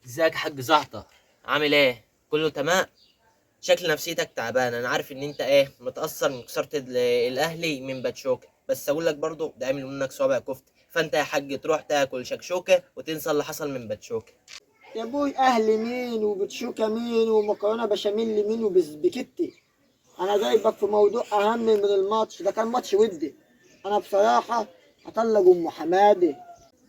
ازيك يا حاج زعتر؟ عامل ايه؟ كله تمام؟ شكل نفسيتك تعبان. انا عارف ان انت متأثر من خسارة الاهلي من باتشوكة، بس اقول لك برضو ده عامل منك صوابع كفتة. فانت يا حاج تروح تاكل شكشوكة وتنسى اللي حصل من باتشوكة. يا ابوي، اهل مين وبتشوكة مين ومكرونه بشاميل مين وبسبكتي؟ انا جايبك في موضوع اهم من الماتش ده. كان ماتش ودي. انا بصراحه هطلق ام حمادي.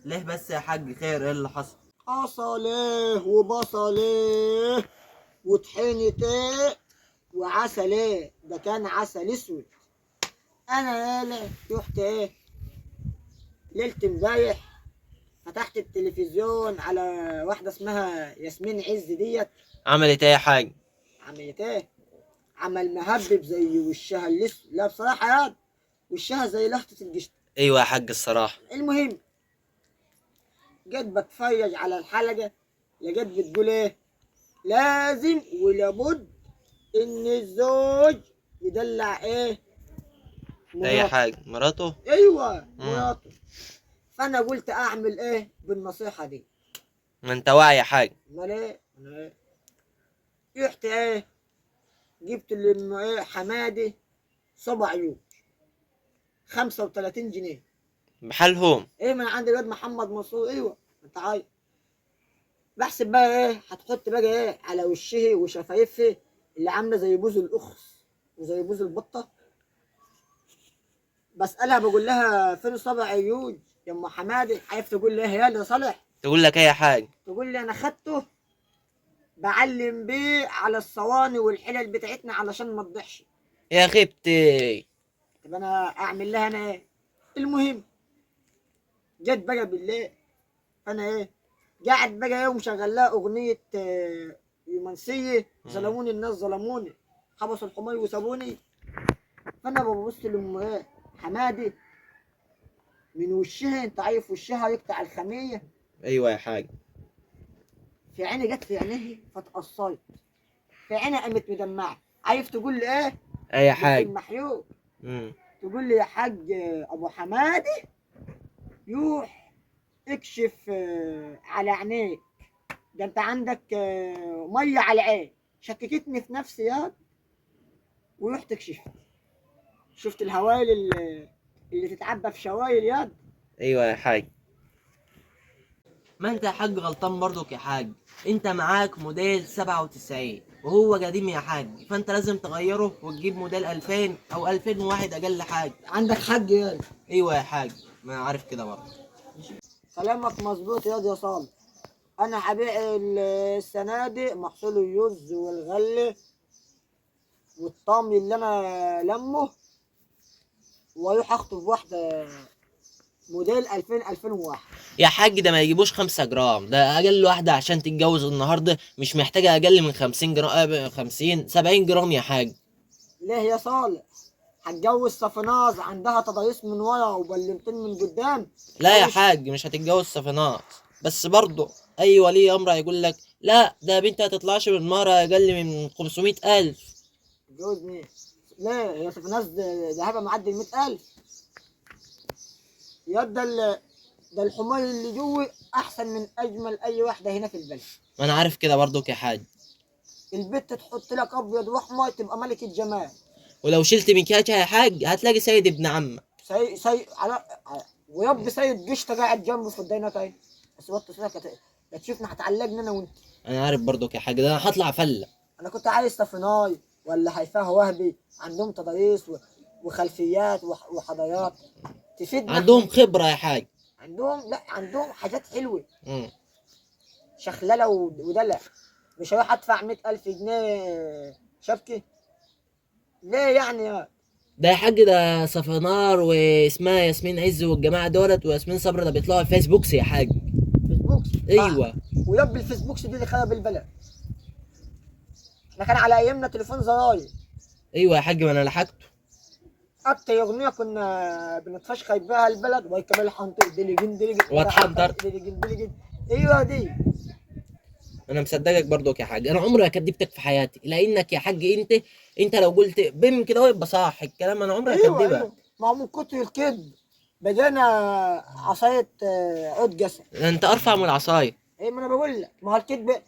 ليه بس يا حاج؟ خير، ايه اللي حصل؟ قصل ايه وبصل ايه وطحينة ايه وعسل ايه؟ ده كان عسل اسود. انا يالا رحت ليله امبارح فتحت التلفزيون على واحده اسمها ياسمين عز ديت. عملت ايه يا حاج؟ عملت ايه؟ عمل مهبب زي وشها الاسود. لا بصراحه يا وشها زي لهطه القشطه. ايوه يا حاج الصراحة. المهم، جيت بتفرج على الحلقه لقيت بتقول ايه؟ لازم ولابد ان الزوج يدلع ايه يا مراته. حاج؟ مراته؟ ايوه امم مراته. فانا قلت اعمل ايه بالنصيحه دي؟ ما انت واعي يا حاج. امال ايه؟ رحت جبت لام حمادي صبع عيون 35 جنيه. بحالهم. من عند الواد محمد منصور. ايوه انت عايز. بحسب بقى هتحط بقى على وشه وشفايفه اللي عامله زي بوز الاخس وزي بوز البطه. بسالها بقول لها فين صبع عيون يا ام حمادي؟ عارف تقول لي يا ده صالح؟ تقول لك ايه يا حاج؟ تقول لي انا خدته بعلم بيه على الصواني والحلل بتاعتنا علشان ما تضيعش. يا خيبتي. طب انا اعمل لها انا ايه؟ المهم، جت بقى بالليل. انا قاعد بقى ومشغل لها اغنيه رومانسيه. ظلموني الناس ظلموني، حبسوا الحمار وسابوني. فانا ببص لام حمادي من وشها. انت عارف وشها يقطع الخميه. ايوه يا حاج. في عيني جت في عينيه فتقصيت. في عيني قامت مدمعه. عارف تقول لي ايه؟ ايه يا بنت حاج؟ المحيوب. امم تقول لي يا حاج ابو حمادي يوح اكشف على عينيك. ده انت عندك ميه على العين. شككتني في نفسي ورحت كشفت. شفت الهوايل اللي تتعبى في شوايل ياد. ايوه يا حاج. ما انت يا حاج غلطان برضك يا حاج. انت معاك موديل 97 وهو قديم يا حاج، فانت لازم تغيره وتجيب موديل 2000 او 2001 اقل حاجه. عندك حق ياد. ايوه يا حاج، ما أنا عارف كده برضه. كلامك مظبوط يا صالح. انا هبيع السنه دي محصول اليوز والغله والطامي اللي انا لمه، واروح اخطب واحده موديل 2000 2001. يا حاج ده ما يجيبوش 5 جرام، ده اقل واحده عشان تتجوز النهارده مش محتاجه اقل من 50 جرام، 50 70 جرام يا حاج. ليه يا صالح؟ هتجوز صفناز عندها تضاريس من ورا وبلمتين من قدام؟ لا يا جوز. حاج مش هتتجوز صفنات. بس برضه اي ولي امر هيقول لك لا ده بنتي هتطلعش من مهر اقل من 500 الف. جوز مين؟ ليه هي صفناز ذهبها معدي ال 100,000؟ ياد ده الحمار اللي جوه احسن من اجمل اي واحده هنا في البلد. ما انا عارف كده برضك يا حاج. البت تحط لك ابيض واحمر تبقى ملكه جمال. ولو شلت مكياجها يا حاج هتلاقي سيد ابن عمك. ويب سيد قشطه قاعد جنبه في الدينات اهي. بس وطي صوتك لا تشوفنا هتعلقني انا وانت. انا عارف برضك يا حاج، ده انا هطلع فله. انا كنت عايز صفناي ولا هيفاه وهبي عندهم تضاريس وخلفيات وحضارات تفيدنا عندهم احنا. خبره يا حاج. عندهم، لا عندهم حاجات حلوه. مم. شخلله ودلع. مش هروح ادفع 100,000 جنيه شبكه. ليه يعني ده يا حاج ده صفنار واسمها ياسمين عز والجماعه دولت وياسمين صبري ده بيطلعوا في فيسبوكس يا حاج. فيسبوك؟ ايوه. ويب الفيسبوك دي اللي خرب البلد. احنا كان على ايامنا تليفون زراير. ايوه يا حاج ما انا لحقته. اكتر اغنيه كنا بنتفشخر بيها البلد وهي كمال حنطر ديليجن ديليجن واتحنطر. ديليجن ديليجن. ايوه دي. انا مصدقك برضك يا حاج، انا عمري ما كدبتك في حياتي لانك يا حاج انت لو قلت بم كده يبقى صح الكلام، انا عمري ما ايوه اكدبك. ايوه، ما هو من كتر الكذب بدينا عصايه عود جسد. انت ارفع من العصايه. ايه ما انا بقول لك، ما هو الكذب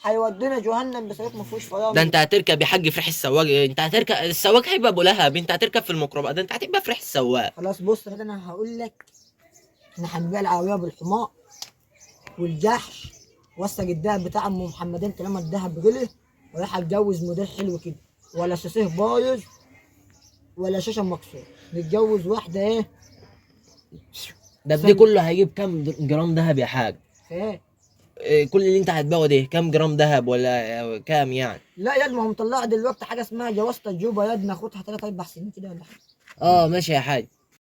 هيودينا جهنم بسبب ما فيهوش فضاء. ده انت هتركب يا حاج في ريح السواق، انت هتركب السواق هيبقى ابو لهب، انت هتركب في الميكروباص، ده انت هتبقى في ريح السواق. خلاص بص كده انا هقول لك، احنا هنبيع العربيه بالحمار والجحش، وسج الدهب بتاع ام محمدين طالما الدهب غلي، وراح اتجوز موديل حلو كده، ولا شاسيه بايظ ولا شاشه مكسور، نتجوز واحده ايه. ده بدي كله هيجيب كام جرام دهب يا حاج؟ ايه كل اللي انت هتبيعه ده كام جرام دهب ولا كام يعني؟ لا ياد، ما هو مطلع دلوقتي حاجه اسمها جوازة الجوبه ياد، ناخدها 3 4 سنين كده ولا حاجه. اه ماشي يا حاج.